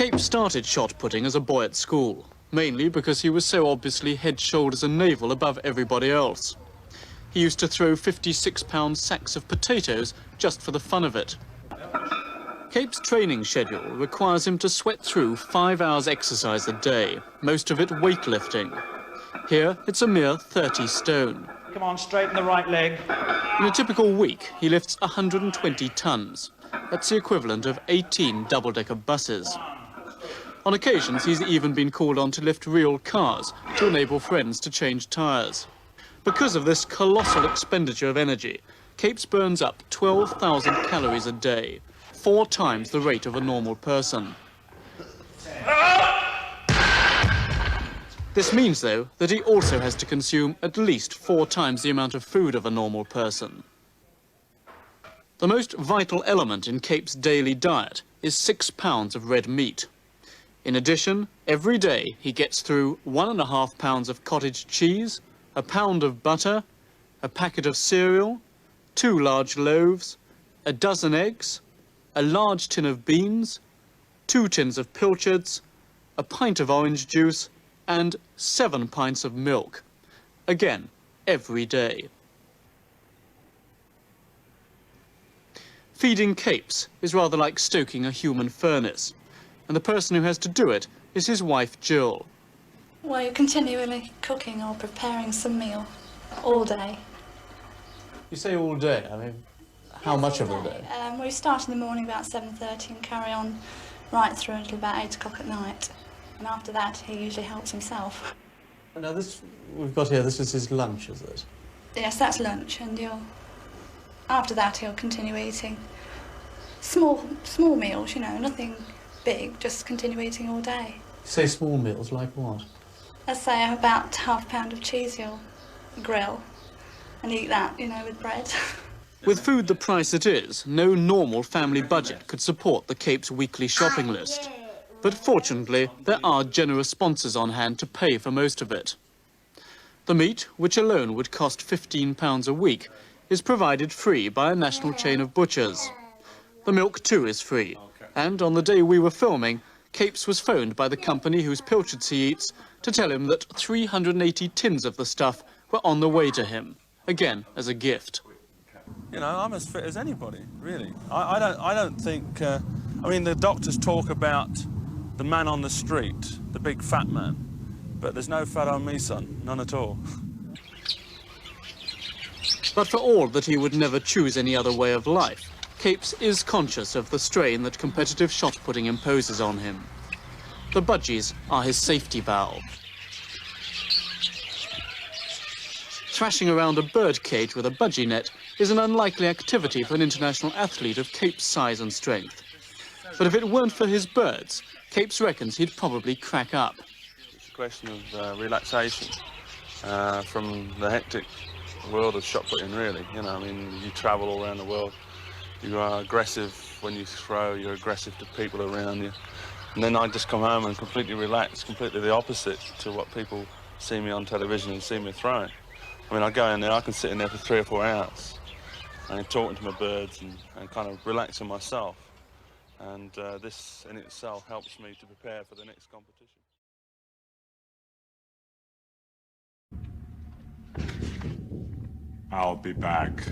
Capes started shot putting as a boy at school, mainly because he was so obviously head, shoulders and navel above everybody else. He used to throw 56-pound sacks of potatoes just for the fun of it. Capes' training schedule requires him to sweat through 5 hours exercise a day, most of it weightlifting. Here, it's a mere 30 stone. Come on, straighten the right leg. In a typical week, he lifts 120 tons. That's the equivalent of 18 double-decker buses. On occasions, he's even been called on to lift real cars to enable friends to change tyres. Because of this colossal expenditure of energy, Capes burns up 12,000 calories a day, 4 times the rate of a normal person. This means, though, that he also has to consume at least 4 times the amount of food of a normal person. The most vital element in Capes' daily diet is 6 pounds of red meat. In addition, every day he gets through 1.5 pounds of cottage cheese, a pound of butter, a packet of cereal, 2 large loaves, a dozen eggs, a large tin of beans, 2 tins of pilchards, a pint of orange juice, and 7 pints of milk. Again, every day. Feeding Capes is rather like stoking a human furnace, and the person who has to do it is his wife, Jill. Well, you're continually cooking or preparing some meal all day. You say all day, I mean, how much of all day? We start in the morning about 7:30 and carry on right through until about 8 o'clock at night. And after that, he usually helps himself. Now this we've got here, this is his lunch, is it? Yes, that's lunch, and after that he'll continue eating small meals, you know, nothing big, just continue eating all day. Say small meals, like what? Let's say about ½ pound of cheese he'll grill and eat that, you know, with bread. With food the price it is, no normal family budget could support the Capes' weekly shopping list. But fortunately, there are generous sponsors on hand to pay for most of it. The meat, which alone would cost £15 a week, is provided free by a national chain of butchers. The milk, too, is free. And on the day we were filming, Capes was phoned by the company whose pilchards he eats to tell him that 380 tins of the stuff were on the way to him, again as a gift. You know, I'm as fit as anybody, really. I don't think... I mean, the doctors talk about the man on the street, the big fat man, but there's no fat on me, son, none at all. But for all that he would never choose any other way of life, Capes is conscious of the strain that competitive shot putting imposes on him. The budgies are his safety valve. Thrashing around a bird cage with a budgie net is an unlikely activity for an international athlete of Capes' size and strength. But if it weren't for his birds, Capes reckons he'd probably crack up. It's a question of relaxation from the hectic world of shot putting, really. You know, I mean, you travel all around the world. You are aggressive when you throw, you're aggressive to people around you. And then I just come home and completely relax, completely the opposite to what people see me on television and see me throwing. I mean, I go in there, I can sit in there for 3 or 4 hours and talking to my birds and kind of relaxing myself. And this in itself helps me to prepare for the next competition. I'll be back.